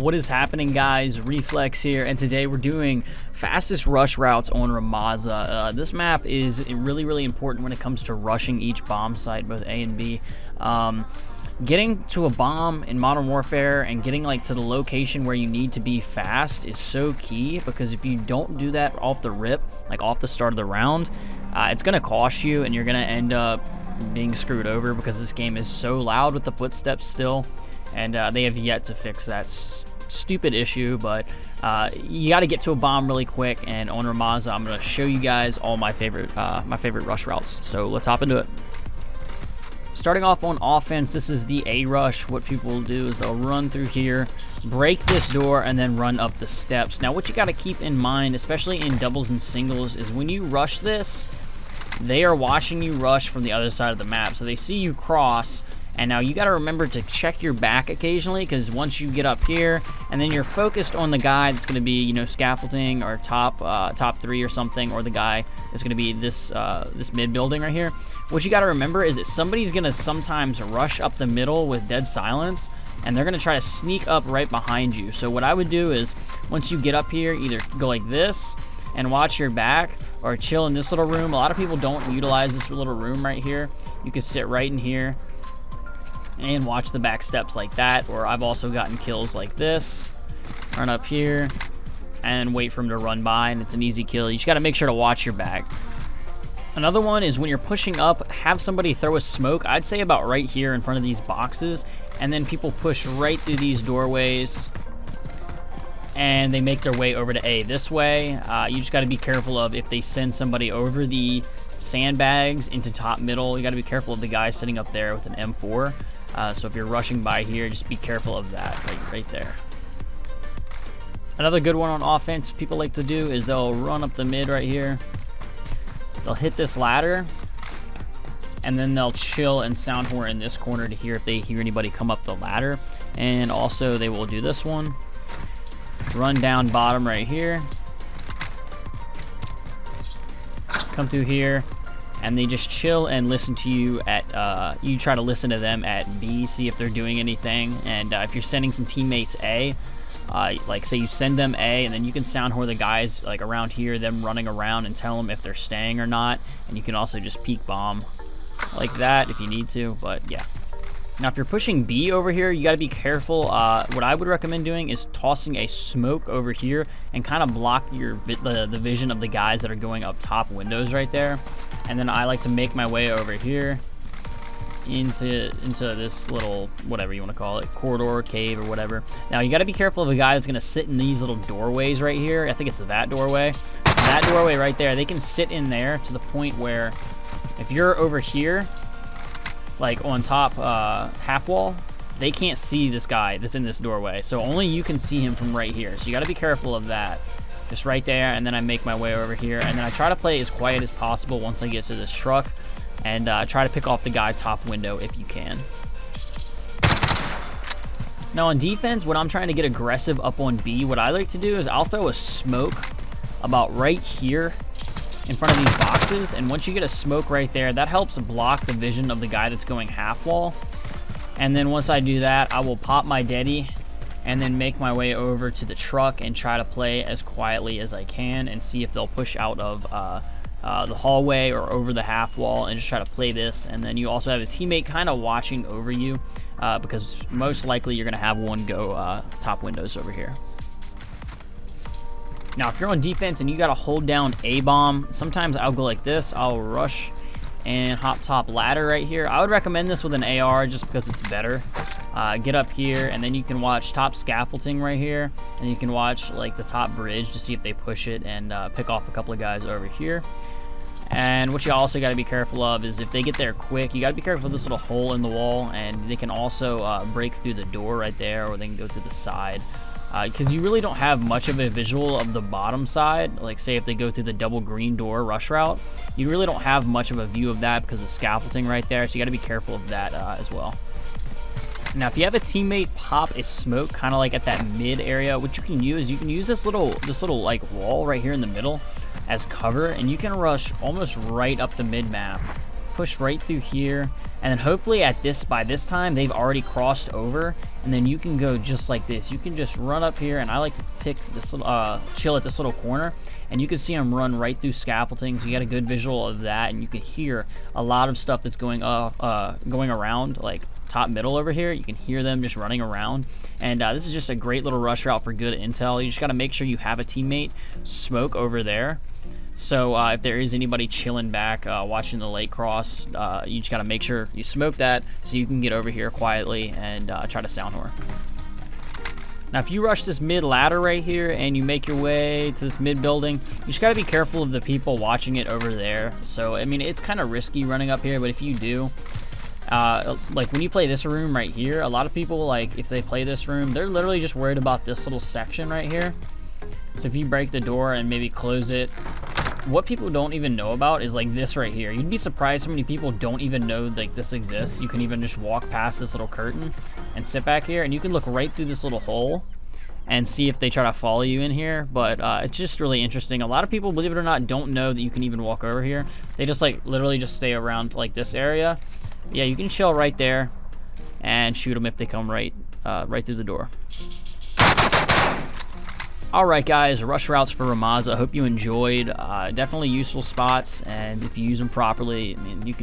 What is happening, guys? Reflex here, and today we're doing fastest rush routes on Rammaza. This map is really important when it comes to rushing each bomb site, both A and B. Getting to a bomb in Modern Warfare and getting like to the location where you need to be fast is so key, because if you don't do that off the rip, like off the start of the round, it's gonna cost you, and you're gonna end up being screwed over because this game is so loud with the footsteps still. And they have yet to fix that stupid issue, but you got to get to a bomb really quick. And on Rammaza, I'm going to show you guys all my favorite rush routes. So let's hop into it. Starting off on offense, this is the A rush. What people will do is they'll run through here, break this door, and then run up the steps. Now, what you got to keep in mind, especially in doubles and singles, is when you rush this, they are watching you rush from the other side of the map. So they see you cross. And now you got to remember to check your back occasionally, because once you get up here and then you're focused on the guy that's going to be, you know, scaffolding or top three or something, or the guy that's going to be this this mid building right here. What you got to remember is that somebody's going to sometimes rush up the middle with dead silence, and they're going to try to sneak up right behind you. So what I would do is, once you get up here, either go like this and watch your back, or chill in this little room. A lot of people don't utilize this little room right here. You can sit right in here and watch the back steps like that. Or I've also gotten kills like this. Run up here and wait for him to run by, and it's an easy kill. You just got to make sure to watch your back. Another one is when you're pushing up, have somebody throw a smoke, I'd say about right here in front of these boxes, and then people push right through these doorways and they make their way over to A this way. You just got to be careful of if they send somebody over the sandbags into top middle. You got to be careful of the guy sitting up there with an M4. So if you're rushing by here, just be careful of that right there. Another good one on offense people like to do is they'll run up the mid right here. They'll hit this ladder, and then they'll chill and sound horn in this corner to hear if they hear anybody come up the ladder. And also they will do this one. Run down bottom right here. Come through here. And they just chill and listen to you at, you try to listen to them at B, see if they're doing anything. And if you're sending some teammates A, like say you send them A, and then you can sound horn the guys like around here, them running around, and tell them if they're staying or not. And you can also just peek bomb like that if you need to, but yeah. Now if you're pushing B over here, you got to be careful. What I would recommend doing is tossing a smoke over here and kind of block the vision of the guys that are going up top windows right there. And then I like to make my way over here into this little, whatever you want to call it, corridor, cave, or whatever. Now you got to be careful of a guy that's going to sit in these little doorways right here. I think it's that doorway. That doorway right there, they can sit in there to the point where if you're over here, like on top half wall, they can't see this guy that's in this doorway. So only you can see him from right here. So you got to be careful of that. Just right there, and then I make my way over here, and then I try to play as quiet as possible once I get to this truck, and try to pick off the guy top window if you can. Now on defense, when I'm trying to get aggressive up on B, what I like to do is I'll throw a smoke about right here in front of these boxes, and once you get a smoke right there, that helps block the vision of the guy that's going half wall. And then once I do that, I will pop my Deddy and then make my way over to the truck and try to play as quietly as I can and see if they'll push out of the hallway or over the half wall, and just try to play this. And then you also have a teammate kind of watching over you, because most likely you're going to have one go top windows over here. Now if you're on defense and you got to hold down A bomb, sometimes I'll go like this. I'll rush and hop top ladder right here. I would recommend this with an AR just because it's better. Get up here, and then you can watch top scaffolding right here, and you can watch like the top bridge to see if they push it, and pick off a couple of guys over here. And what you also got to be careful of is if they get there quick, you got to be careful of this little hole in the wall, and they can also break through the door right there, or they can go through the side. Because you really don't have much of a visual of the bottom side. Like say if they go through the double green door rush route, you really don't have much of a view of that because of scaffolding right there, so you got to be careful of that as well. Now if you have a teammate pop a smoke kind of like at that mid area, what you can use this little like wall right here in the middle as cover, and you can rush almost right up the mid map push right through here, and then hopefully by this time they've already crossed over, and then you can go just like this. You can just run up here, and I like to pick this little chill at this little corner, and you can see them run right through scaffolding, so you got a good visual of that, and you can hear a lot of stuff that's going around, like top middle over here. You can hear them just running around, and this is just a great little rush route for good intel. You just got to make sure you have a teammate smoke over there. So if there is anybody chilling back watching the lake cross, you just got to make sure you smoke that so you can get over here quietly and try to sound horn. Now, if you rush this mid ladder right here and you make your way to this mid building, you just got to be careful of the people watching it over there. So, I mean, it's kind of risky running up here, but if you do, like when you play this room right here, a lot of people, like if they play this room, they're literally just worried about this little section right here. So if you break the door and maybe close it, what people don't even know about is like this right here. You'd be surprised how many people don't even know like this exists. You can even just walk past this little curtain and sit back here, and you can look right through this little hole and see if they try to follow you in here. But it's just really interesting. A lot of people, believe it or not, don't know that you can even walk over here. They just like literally just stay around like this area. Yeah, you can chill right there and shoot them if they come right through the door. Alright guys, rush routes for Rammaza. I hope you enjoyed. Definitely useful spots, and if you use them properly, I mean, you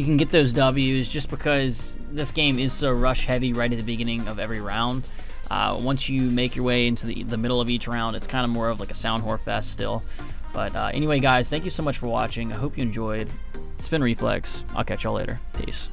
can get those W's just because this game is so rush heavy right at the beginning of every round. Once you make your way into the middle of each round, it's kind of more of like a sound whore fest still. But anyway guys, thank you so much for watching. I hope you enjoyed. It's been Reflex. I'll catch y'all later. Peace.